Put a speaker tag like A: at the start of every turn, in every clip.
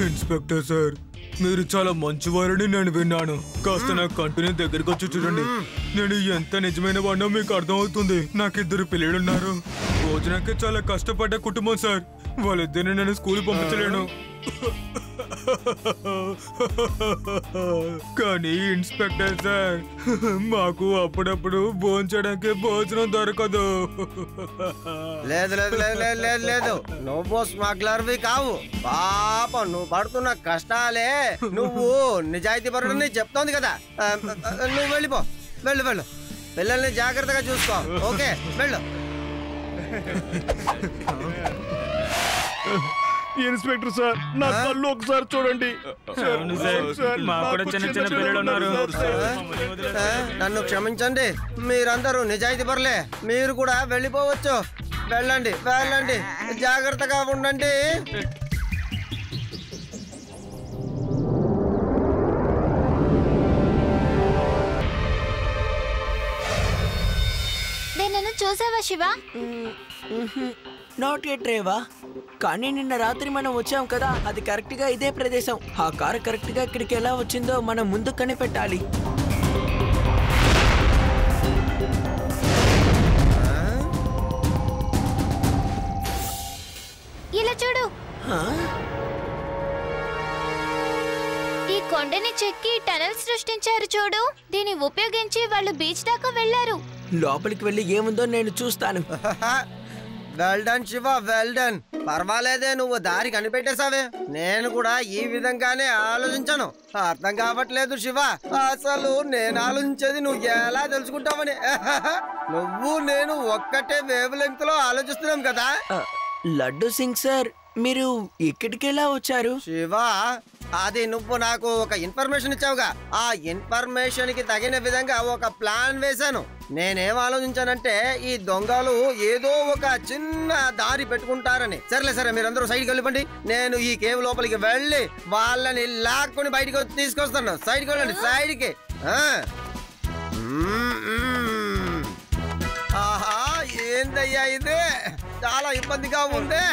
A: Inspector sir, మీరు చాలా మంచివారని నేను విన్నాను. కాస్త నా కంటిన్యూ దగ్గరికి వచ్చి చూడండి. నేను ఎంత నిజమైన వాడినో మీకు అర్థమవుతుంది. నాకు 2 పిల్లలున్నారు. భోజనానికి చాలా కష్టపడ్డ కుటుంబం సార్. వాళ్ళిద్దరిని నేను స్కూల్ పంపించలేను. కానీ ఇన్స్పెక్టర్ సార్, మాకు అప్పుడప్పుడు భోంచడానికి భోజనం దొరకదు.
B: లేదు లేదు లేదు లేదు లేదు లేదు నువ్వు స్మగ్లర్వి కావు. పాపం నువ్వు పడుతున్న కష్టాలే నువ్వు నిజాయితీ పరుడని చెప్తోంది కదా. నువ్వు వెళ్ళిపో, వెళ్ళు వెళ్ళు. పిల్లల్ని జాగ్రత్తగా చూసుకో. ఓకే, వెళ్ళు.
C: ఇన్స్పెక్టర్ సార్, నా కళ్ళు ఒకసారి చూడండి.
B: నన్ను క్షమించండి, మీరందరూ నిజాయితీ పరులే. మీరు కూడా వెళ్ళిపోవచ్చు. వెళ్ళండి వెళ్ళండి, జాగ్రత్తగా ఉండండి.
D: నన్ను చూసావా శివ?
E: నాట్ ఎట్ రేవా, కానీ నిన్న రాత్రి మనం వచ్చాం కదా, అది కరెక్ట్ గా ఇదే ప్రదేశం. ఆ కారు కరెక్ట్ గా ఇక్కడికి ఎలా వచ్చిందో మనం ముందు కనిపెట్టాలి.
D: ఇలా చూడు, ఈ కొండని చెక్కి టనల్ సృష్టించారు చూడు. దీన్ని ఉపయోగించి వాళ్ళు బీచ్ దాకా వెళ్లారు.
E: లోపలికి వెళ్ళి ఏముందో నేను చూస్తాను.
B: Well done Shiva, well done. పర్వాలేదే, నువ్వు దారి కనిపెట్టేసావే. నేను కూడా ఈ విధంగానే ఆలోచించాను. అర్థం కావట్లేదు శివ, అసలు నేను ఆలోచించేది నువ్వు ఎలా తెలుసుకుంటావని. నువ్వు నేను ఒక్కటే వేవ్ లెంగ్త్ లో ఆలోచిస్తున్నాం కదా.
E: లడ్డు సింగ్ సార్, మీరు ఇక్కడికి ఎలా వచ్చారు?
B: శివ, అది నువ్వు నాకు ఒక ఇన్ఫర్మేషన్ ఇచ్చావుగా, ఆ ఇన్ఫర్మేషన్ కి తగిన విధంగా ఒక ప్లాన్ వేశాను. నేనేం ఆలోచించానంటే, ఈ దొంగలు ఏదో ఒక చిన్న దారి పెట్టుకుంటారని. సరేలే సరే, మీరందరూ సైడ్కి వెళ్ళిపోండి. నేను ఈ కేవ్ లోపలికి వెళ్ళి వాళ్ళని లాక్కుని బయటికి తీసుకొస్తాను. సైడ్కి వెళ్ళండి, సైడ్కి. ఆహా, ఏందయ్యా ఇది, చాలా ఇబ్బందిగా ఉంది.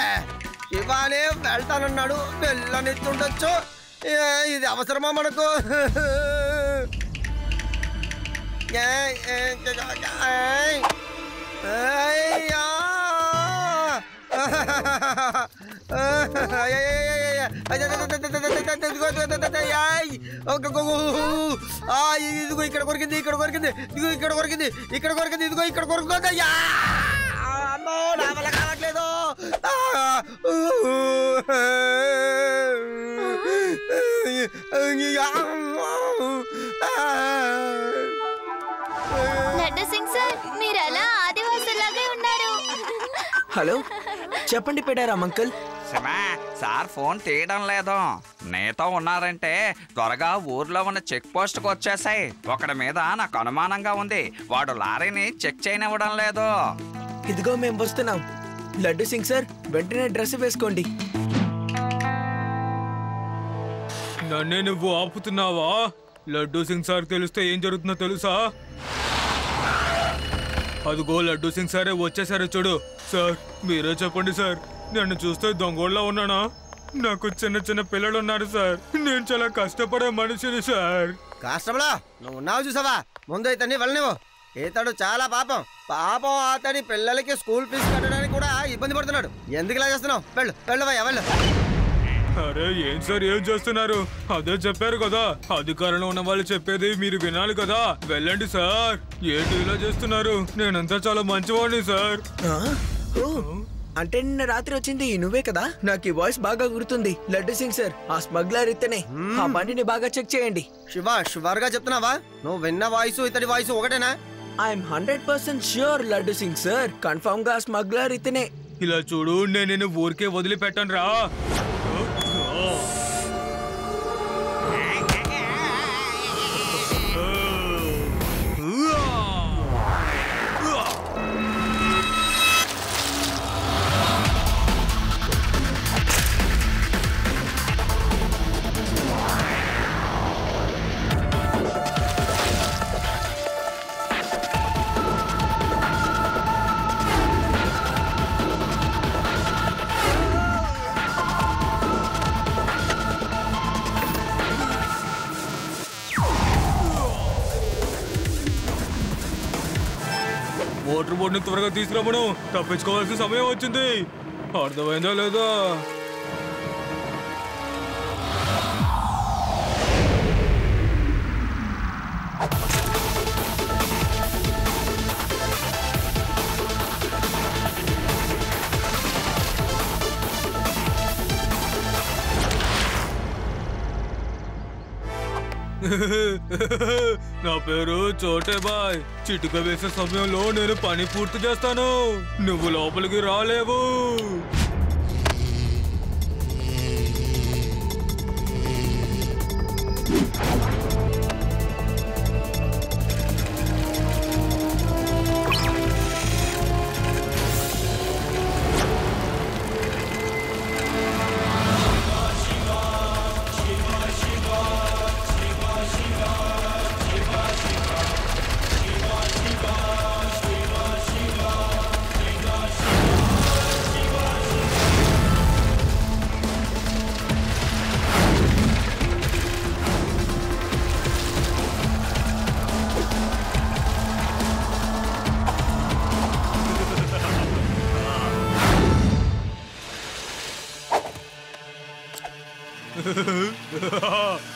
B: శివానే వెళ్తానన్నాడు, వెళ్ళనిస్తుండొచ్చు. ఇది అవసరమా మనకు? ఇదిగో ఇక్కడ కొరికింది, ఇక్కడ కొరికింది, ఇదిగో ఇక్కడ కొరికింది, ఇక్కడ కొరికింది, ఇదిగో ఇక్కడ కొరుకుతుందయ్యా. అమ్మో, నా వల్ల కావట్లేదు.
D: లడ్డు సింగ్ సార్, మీరు అలా ఆదివాసులాగే ఉన్నారు.
E: హలో, చెప్పండి పెడారాం అంకుల్.
F: సార్ ఫోన్ తీయడం లేదు. నీతో ఉన్నారంటే త్వరగా ఊర్లో ఉన్న చెక్ పోస్ట్ కు వచ్చేసాయి. ఒకడి మీద నాకు అనుమానంగా ఉంది, వాడు లారీని చెక్ చేయనివ్వడం లేదు.
E: ఇదిగో మేము వస్తున్నాం. లడ్డు సింగ్ సార్, వెంటనే డ్రెస్ వేసుకోండి.
A: నన్నే నువ్వు ఆపుతున్నావా? లడ్డు సింగ్ సార్ తెలిస్తే ఏం జరుగుతుందో తెలుసా? అదిగో లడ్డు సింగ్ సారే వచ్చేసారు చూడు. సార్, మీరే చెప్పండి సార్, నన్ను చూస్తే దొంగోళ్ళ ఉన్నానా? నాకు చిన్న చిన్న పిల్లలు ఉన్నారు సార్. నేను చాలా కష్టపడే మనిషిని సార్.
B: కాష్టమలా, నువ్వు ఉన్నావు చూసావా? ముందు ఇతన్ని వెళ్ళనివ్వు. ఇతడు చాలా పాపం. అతని పిల్లలకి స్కూల్ ఫీజు కట్టడానికి కూడా ఇబ్బంది పడుతున్నాడు. ఎందుకు ఇలా చేస్తున్నావు? వెళ్ళు వెళ్ళవయ్యా, వెళ్ళు.
A: అరే ఏం సార్, ఏం చేస్తున్నారు? అదే చెప్పారు కదా, అధికారంలో ఉన్న వాళ్ళు చెప్పేది మీరు వినాలి కదా. వెళ్ళండి సార్. ఏంటి ఇలా చేస్తున్నారు? నేనంతా చాలా మంచివాడిని సార్.
E: అంటే నిన్న రాత్రి వచ్చింది నువ్వే కదా? నాకు ఈ వాయిస్ బాగా గుర్తుంది. లడ్డు సింగ్ సార్, ఆ స్మగ్లర్ ఇతనే. ఆ బండిని బాగా చెక్ చేయండి.
B: శివ, షువర్ గా చెప్తున్నావా? నువ్వు విన్న వాయిస్ ఇతడి వాయిస్ ఒకటేనా?
E: I'm 100% sure laddu Singh sir, confirm గా స్మగ్లర్ ఇతనే.
A: ఇలా చూడు, నేను ఊరికే వదిలిపెట్టాను రా. వాటర్ బోర్డ్ ని త్వరగా తీసుకురామను. తప్పించుకోవాల్సిన సమయం వచ్చింది. అర్థమైందా లేదా? నా పేరు చోటే బాయ్. చిటిక వేసే సమయంలో నేను పని పూర్తి చేస్తాను. నువ్వు లోపలికి రాలేవు.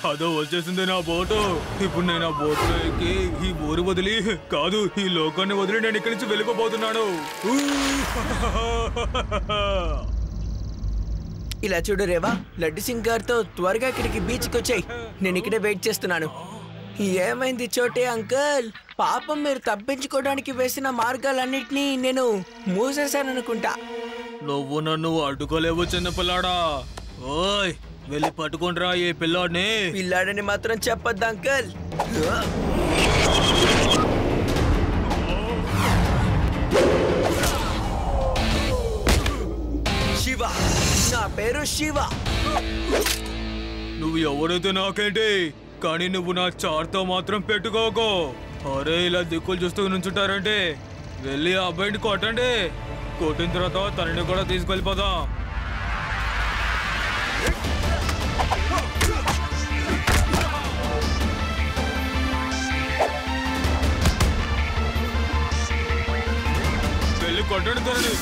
A: అదో వచ్చేసింది నా బోటు. ఇప్పుడు నేను ఆ బోట్లో ఎక్కి ఈ ఊరు వదిలి కాదు, ఈ లోకాన్ని వదిలి నేను ఇక్కడి నుంచి వెళ్ళిపోతున్నాను.
E: ఇలా చూడు రేవా, లడ్డు సింగ్ గారితో త్వరగా ఇక్కడికి బీచ్కి వచ్చాయి. నేను ఇక్కడే వెయిట్ చేస్తున్నాను. ఏమైంది చోటే అంకుల్? పాపం, మీరు తప్పించుకోవడానికి వేసిన మార్గాలన్నిటినీ నేను మూసేశాననుకుంటా.
A: నువ్వు నన్ను అడ్డుకోలేవు చిన్నపిల్లాడా. ఓయ్, వెళ్ళి పట్టుకుంటురా ఈ పిల్లాడిని.
E: పిల్లాడని మాత్రం చెప్పొద్దు అంకుల్. శివ, నా పేరు శివ.
A: నువ్వు ఎవరైతే నాకేంటి, కానీ నువ్వు నా చార్తో మాత్రం పెట్టుకోకో. అరే, ఇలా దిక్కులు చూస్తూ నుంచుంటారంటే వెళ్ళి ఆ అబ్బాయిని కొట్టండి. కొట్టిన తర్వాత తనని కూడా తీసుకెళ్ళిపోదాం. వెళ్ళి కొట్టండి తనని.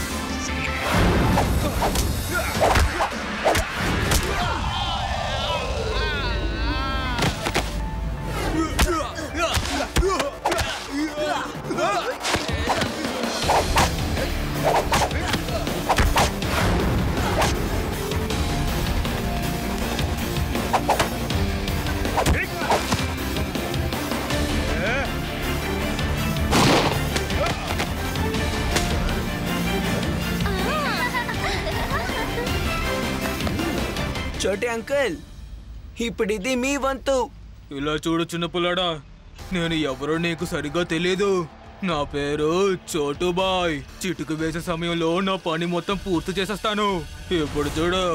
E: చోటే అంకుల్, ఇప్పుడు ఇది మీ వంతు.
A: ఇలా చూడు చిన్నపిల్లాడా, నేను ఎవరో నీకు సరిగ్గా తెలియదు. నా పేరు చోటుబాయ్. చిటుకు వేసే సమయంలో నా పని మొత్తం పూర్తి చేసేస్తాను. ఇప్పుడు చూడు.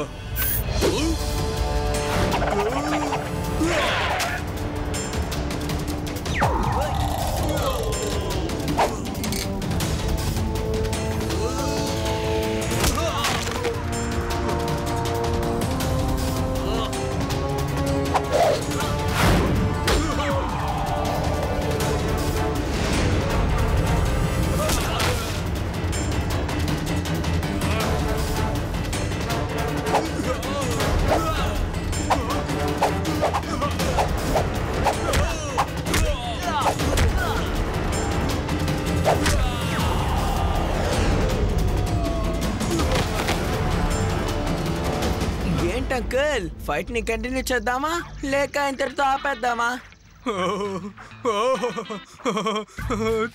E: అంకుల్, ఫైట్ ని కంటిన్యూ చేద్దామా లేక ఇంతటితో ఆపేద్దామా?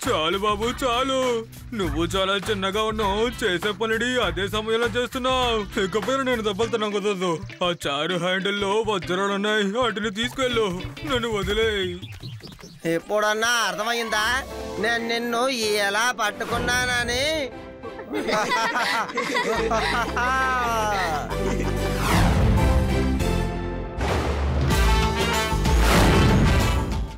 A: చాలు బాబు, చాలు. నువ్వు చాలా చిన్నగా ఉన్నావు, చేసే పనిని అదే సమయంలో చేస్తున్నావు. ఇకపైన నేను దెబ్బలుతున్నా కుదరదు. ఆ చారు హ్యాండిల్లో వజ్రాలు ఉన్నాయి, వాటిని తీసుకెళ్ళు. నన్ను వదిలేయ్.
B: ఎప్పుడన్నా అర్థమైందా నేను నిన్ను ఎలా పట్టుకున్నానని?